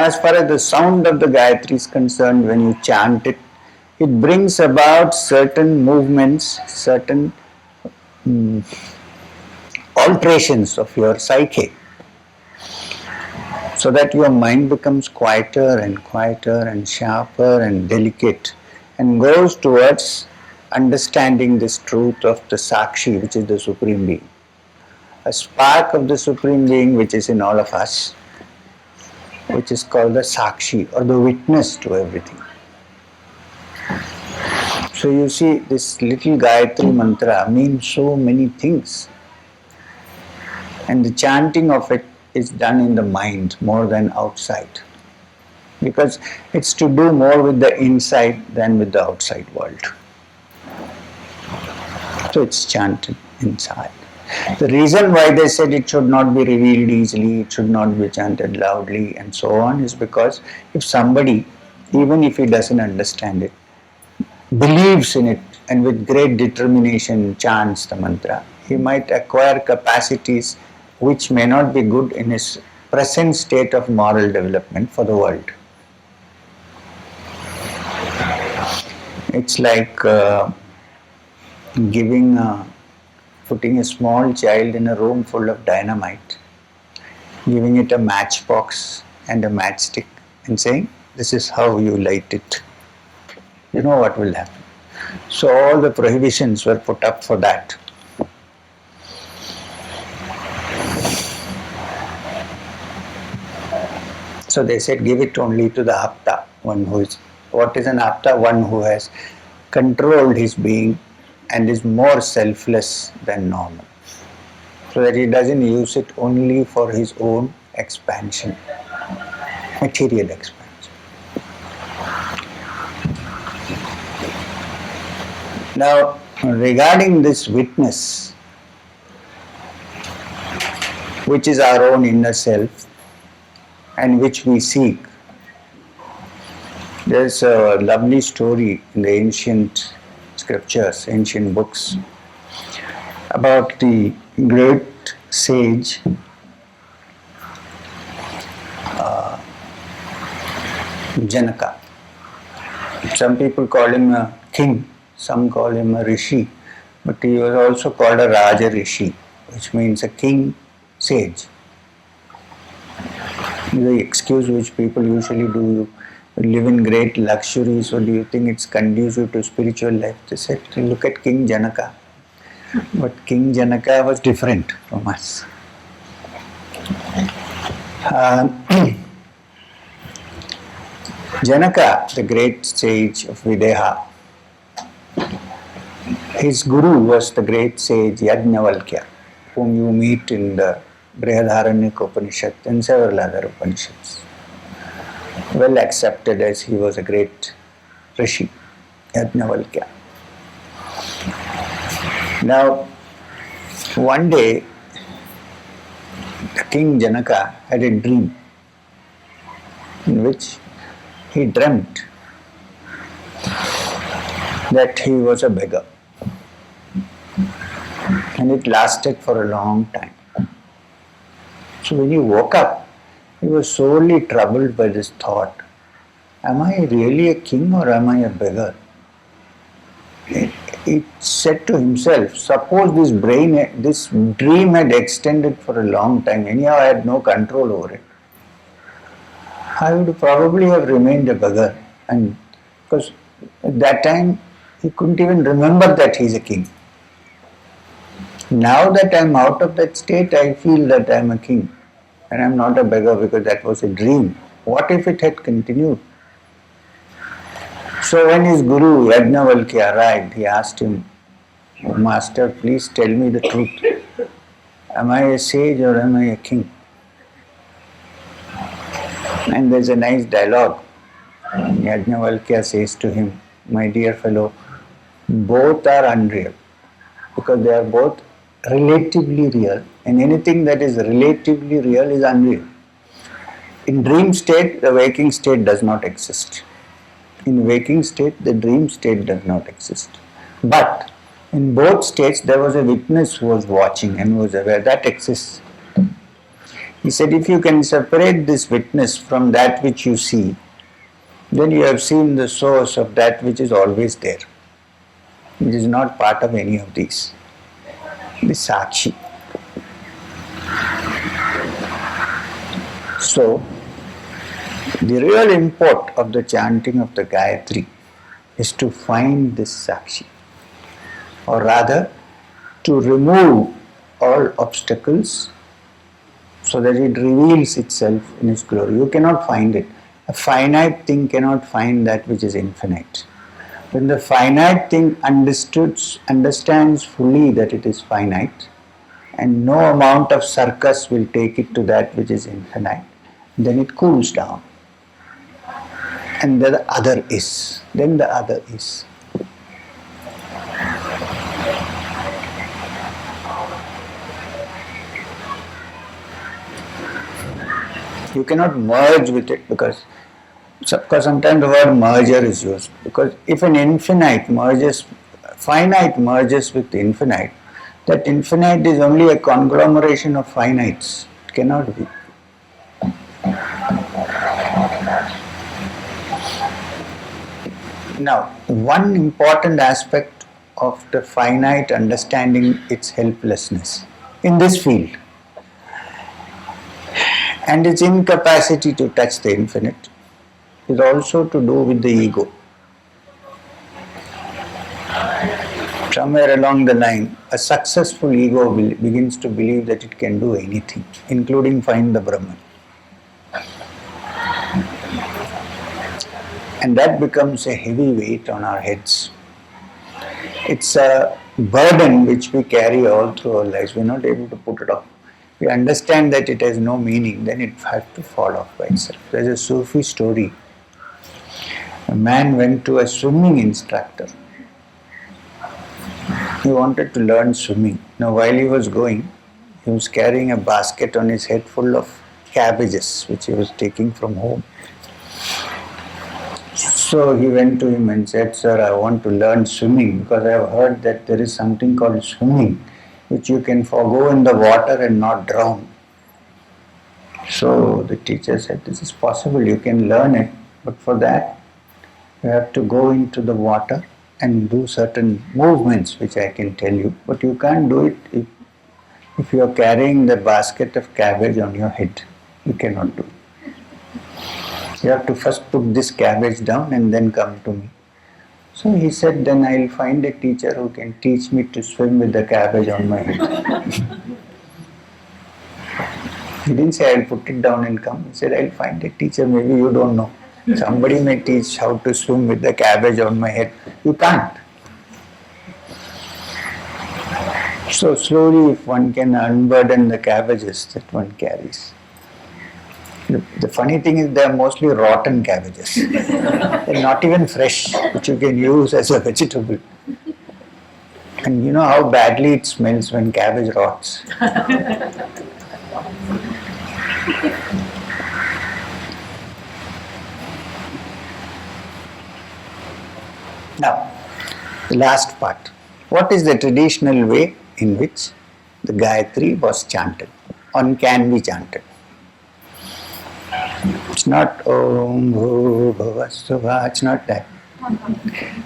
Now, as far as the sound of the Gayatri is concerned, when you chant it, it brings about certain movements, certain alterations of your psyche, so that your mind becomes quieter and sharper and delicate, and goes towards understanding this truth of the Sakshi, which is the Supreme Being. A spark of the Supreme Being which is in all of us, which is called the Sakshi, or the witness to everything. So you see, this little Gayatri mantra means so many things, and the chanting of it is done in the mind more than outside, because it's to do more with the inside than with the outside world. So it's chanted inside. The reason why they said it should not be revealed easily, it should not be chanted loudly and so on, is because if somebody, even if he doesn't understand it, believes in it and with great determination chants the mantra, he might acquire capacities which may not be good in his present state of moral development for the world. It's like putting a small child in a room full of dynamite, giving it a matchbox and a matchstick and saying, this is how you light it. You know what will happen. So all the prohibitions were put up for that. So they said, give it only to the apta, one who is, what is an apta? One who has controlled his being and is more selfless than normal, so that he doesn't use it only for his own expansion, material expansion. Now, regarding this witness, which is our own inner self and which we seek, there's a lovely story in the ancient scriptures, ancient books, about the great sage Janaka. Some people call him a king, some call him a rishi, but he was also called a Raja Rishi, which means a king sage. The excuse which people usually do, you live in great luxury, so do you think it's conducive to spiritual life? They said, look at King Janaka. But King Janaka was different from us. Janaka, the great sage of Videha, his guru was the great sage Yajnavalkya, whom you meet in the Brihadaranyaka Upanishad and several other Upanishads. Well accepted as he was a great rishi, Yajnavalkya. Now, one day, the King Janaka had a dream in which he dreamt that he was a beggar, and it lasted for a long time. So when he woke up, he was sorely troubled by this thought, am I really a king or am I a beggar? He said to himself, suppose this dream had extended for a long time, anyhow I had no control over it, I would probably have remained a beggar, and because at that time he couldn't even remember that he is a king. Now that I am out of that state, I feel that I am a king and I am not a beggar because that was a dream. What if it had continued? So when his guru Yajnavalkya arrived, he asked him, oh, Master, please tell me the truth. Am I a sage or am I a king? And there's a nice dialogue. Yajnavalkya says to him, my dear fellow, both are unreal because they are both relatively real, and anything that is relatively real is unreal. In dream state, the waking state does not exist. In waking state, the dream state does not exist. But in both states, there was a witness who was watching and was aware that exists. He said, if you can separate this witness from that which you see, then you have seen the source of that which is always there, which is not part of any of these. The Sakshi. So, the real import of the chanting of the Gayatri is to find this Sakshi, or rather, to remove all obstacles so that it reveals itself in its glory. You cannot find it. A finite thing cannot find that which is infinite. When the finite thing understands fully that it is finite, and no amount of circus will take it to that which is infinite, then it cools down. And then the other is. Then the other is. You cannot merge with it because sometimes the word merger is used. Because if an finite merges with infinite, that infinite is only a conglomeration of finites. It cannot be. Now, one important aspect of the finite understanding its helplessness in this field and its incapacity to touch the infinite is also to do with the ego. Somewhere along the line, a successful ego begins to believe that it can do anything, including find the Brahman. And that becomes a heavy weight on our heads. It's a burden which we carry all through our lives. We're not able to put it off. We understand that it has no meaning, then it has to fall off by itself. There's a Sufi story. A man went to a swimming instructor. He wanted to learn swimming. Now, while he was going, he was carrying a basket on his head full of cabbages, which he was taking from home. So he went to him and said, "Sir, I want to learn swimming because I have heard that there is something called swimming, which you can forego in the water and not drown." So the teacher said, "This is possible, you can learn it, but for that you have to go into the water and do certain movements which I can tell you, but you can't do it if you are carrying the basket of cabbage on your head. You cannot do it. You have to first put this cabbage down and then come to me." So he said, "Then I'll find a teacher who can teach me to swim with the cabbage on my head." He didn't say, "I'll put it down and come." He said, "I'll find a teacher, maybe you don't know. Somebody may teach how to swim with the cabbage on my head. You can't." So slowly, if one can unburden the cabbages that one carries. The funny thing is they are mostly rotten cabbages. They're not even fresh, which you can use as a vegetable. And you know how badly it smells when cabbage rots. Now, the last part. What is the traditional way in which the Gayatri was chanted or can be chanted? It's not Om Bhu Bhuva Suvha, it's not that.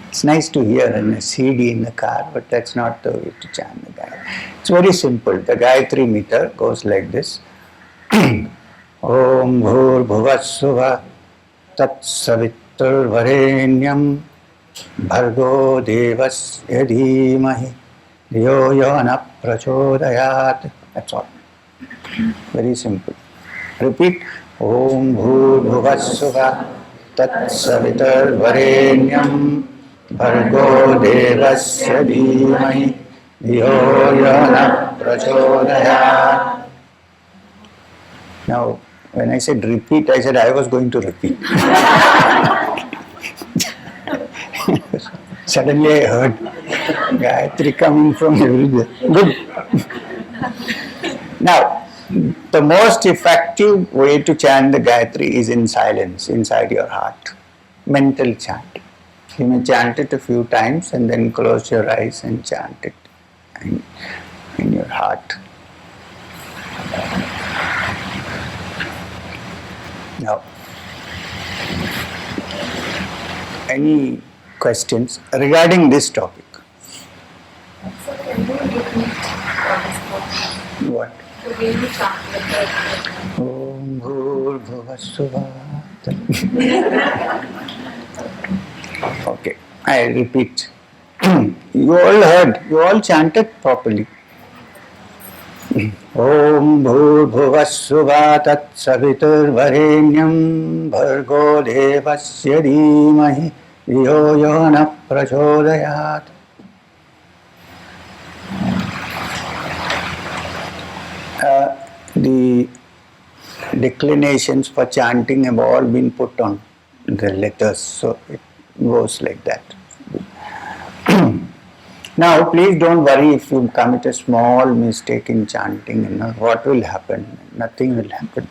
It's nice to hear in a CD in the car, but that's not the way to chant the Gayatri. It's very simple. The Gayatri meter goes like this. Om Bhur Bhuva Suvha Tat Savitur Varenyam Bhargo Devasya Dhimahi Dhiyo Yona Prachodayat. That's all. Very simple. Repeat. Om Bhur Bhuva Suvha Tat Savitar Varenyam Bhargo Devasya Dhimahi Dhiyo Yona Prachodayat. Now, when I said repeat, I said I was going to repeat. Suddenly I heard Gayatri coming from everywhere. Good. Now, the most effective way to chant the Gayatri is in silence, inside your heart. Mental chant. You may chant it a few times and then close your eyes and chant it in your heart. any questions regarding this topic? So can you repeat What? the way you chant Om Bhur Bhuvassuva. Okay, I repeat. You all heard, you all chanted properly. Om Bhurbhuvassuva Tat Saviturvarenyam Bhargo Devasya Dhimahi Dhiyo Yona Prachodayat. The declinations for chanting have all been put on the letters, so it goes like that. Now, please don't worry if you commit a small mistake in chanting. What will happen? Nothing will happen.